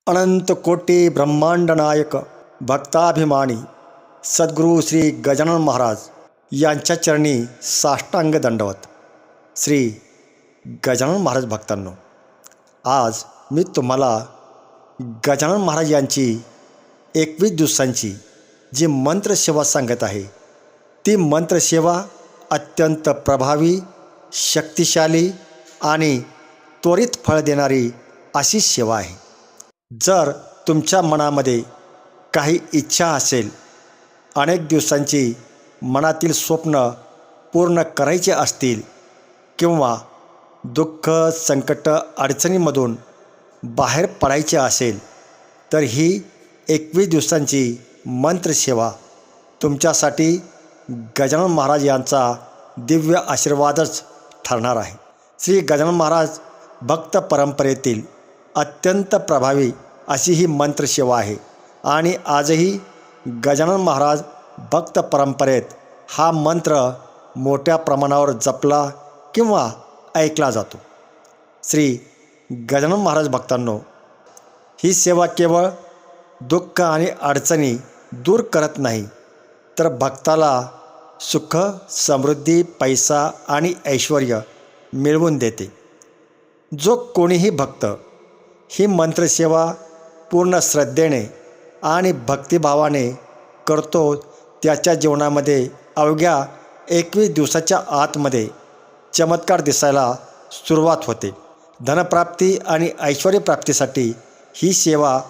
अनंत कोटी ब्रह्मांड नायक भक्ताभिमानी सद्गुरू श्री गजानन महाराज यांच्या चरणी साष्टांग दंडवत. श्री गजानन महाराज भक्तांनो, आज मी तुम्हाला गजानन महाराज यांची 21 दिवसांची जी मंत्रसेवा सांगत आहे, ती मंत्रसेवा अत्यंत प्रभावी, शक्तिशाली आणि त्वरित फळ देणारी अशी सेवा आहे. जर तुमच्या मनामध्ये काही इच्छा असेल, अनेक दिवसांची मनातील स्वप्न पूर्ण करायचे असतील किंवा दुःख, संकट, अडचणीमधून बाहेर पडायचे असेल, तर ही 21 दिवसांची मंत्रसेवा तुमच्यासाठी गजानन महाराज यांचा दिव्य आशीर्वादच ठरणार आहे. श्री गजानन महाराज भक्त परंपरेतील अत्यंत प्रभावी अशी ही मंत्रसेवा आहे आणि आजही गजानन महाराज भक्त परंपरेत हा मंत्र मोठ्या प्रमाणावर जपला किंवा ऐकला जातो. श्री गजानन महाराज भक्तांनो, ही सेवा केवळ दुःख आणि अडचणी दूर करत नाही, तर भक्ताला सुख, समृद्धी, पैसा आणि ऐश्वर्य मिळवून देते. जो कोणीही भक्त ही मंत्रसेवा पूर्ण श्रद्धेने आणि भक्तिभावाने करतो, त्याच्या जीवनामध्ये अवघ्या 21 दिवसाच्या आतमध्ये चमत्कार दिसायला सुरुवात होते. धनप्राप्ती आणि ऐश्वर्यप्राप्तीसाठी ही सेवा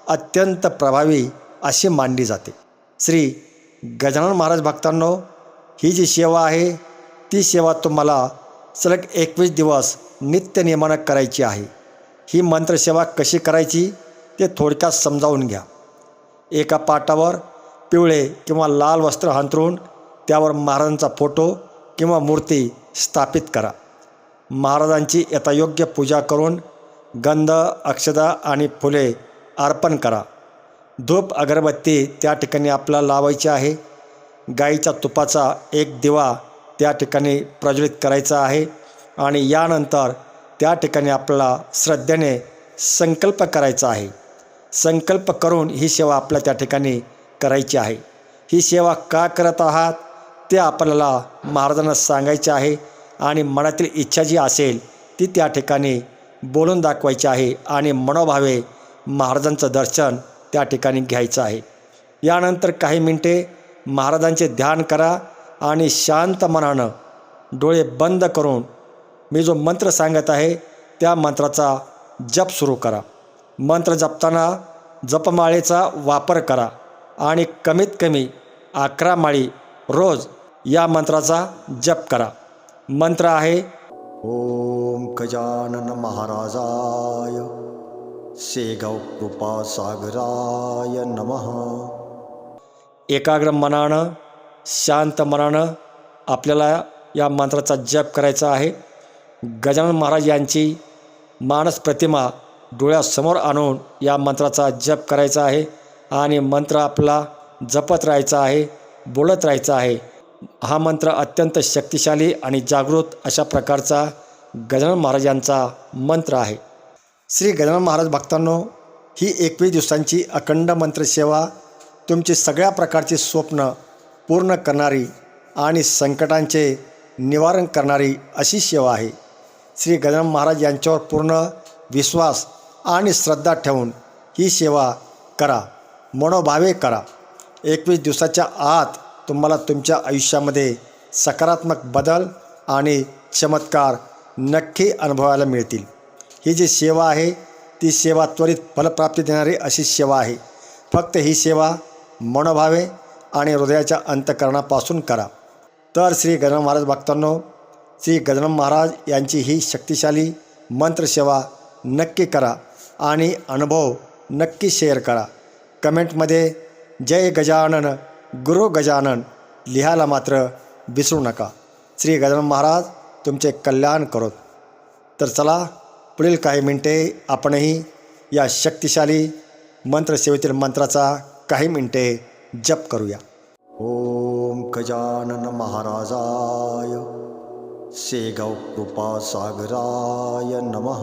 अत्यंत प्रभावी अशी मानली जाते. श्री गजानन महाराज भक्तांनो, ही जी सेवा आहे, ती सेवा तुम्हाला सलग 21 दिवस नित्यनियमानं करायची आहे. ही मंत्रसेवा कशी करायची ते थोडक्यात समजावून घ्या. एका पाटावर पिवळे किंवा लाल वस्त्र अंथरून त्यावर महाराजांचा फोटो किंवा मूर्ती स्थापित करा. महाराजांची यथायोग्य पूजा करून गंध, अक्षता आणि फुले अर्पण करा. धूप, अगरबत्ती त्या ठिकाणी आपल्याला लावायची आहे. गाईच्या तुपाचा एक दिवा त्या ठिकाणी प्रज्वलित करायचा आहे आणि यानंतर त्या ठिकाणी आपल्याला श्रद्धेने संकल्प करायचा आहे. संकल्प करून ही सेवा आपल्या त्या ठिकाणी करायची आहे. ही सेवा का करत आहात ते आपल्याला महाराजांना सांगायचे आहे आणि मनातील इच्छा जी असेल ती त्या ठिकाणी बोलून दाखवायची आहे आणि मनोभावे महाराजांचं दर्शन त्या ठिकाणी घ्यायचं आहे. यानंतर काही मिनिटे महाराजांचे ध्यान करा आणि शांत मनानं डोळे बंद करून मी जो मंत्र सांगत आहे त्या मंत्राचा जप सुरू करा. मंत्र जपताना जपमाळेचा वापर करा आणि कमीत कमी 11 माळी रोज या मंत्राचा जप करा. मंत्र आहे ओम गजानन महाराजाय शेगाव कृपा सागराय नमः. एकाग्र मनानं, शांत मनानं आपल्याला या मंत्राचा जप करायचा आहे. गजानन महाराज यांची मानस प्रतिमा डोळ्यासमोर आणून या मंत्राचा जप करायचा आहे आणि मंत्र आपला जपत राहायचा आहे, बोलत राहायचा आहे. हा मंत्र अत्यंत शक्तिशाली आणि जागृत अशा प्रकारचा गजानन महाराज यांचा मंत्र आहे. श्री गजानन महाराज भक्तांनो, ही 21 दिवसांची अखंड मंत्रसेवा तुमची सगळ्या प्रकारची स्वप्न पूर्ण करणारी आणि संकटांचे निवारण करणारी अशी सेवा आहे. श्री गजानन महाराज यांच्यावर पूर्ण विश्वास आणि श्रद्धा ठेवून ही सेवा करा, मनोभावे करा. 21 दिवसाच्या आत तुम्हाला तुमच्या आयुष्यामध्ये सकारात्मक बदल आणि चमत्कार नक्की अनुभवायला मिळतील. ही जी सेवा आहे ती सेवा त्वरित फलप्राप्ती देणारी अशी सेवा आहे. फक्त ही सेवा मनोभावे आणि हृदयाच्या अंतःकरणापासून करा. तर श्री गजानन महाराज भक्तांनो, श्री गजानन महाराज यांची ही शक्तिशाली मंत्रसेवा नक्की करा आणि अनुभव नक्की शेअर करा. कमेंटमध्ये जय गजानन, गुरु गजानन लिहायला मात्र विसरू नका. श्री गजानन महाराज तुमचे कल्याण करोत. तर चला, पुढील काही मिनिटे आपणही या शक्तिशाली मंत्रसेवेतील मंत्राचा काही मिनिटे जप करूया. ओम गजानन महाराजाय शेगाव कृपा सागराय नमः.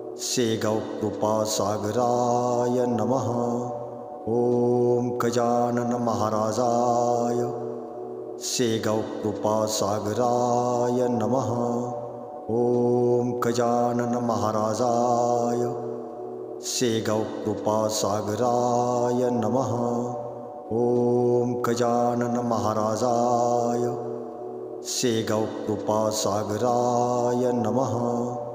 शेगावकृपासागराय नमः. ओम गजानन महाराजाय शेगावकृपासागराय नमः. ओम गजानन महाराजाय शेगावकृपासागराय नमः. ओम गजानन महाराजाय शेगावकृपासागराय नमः.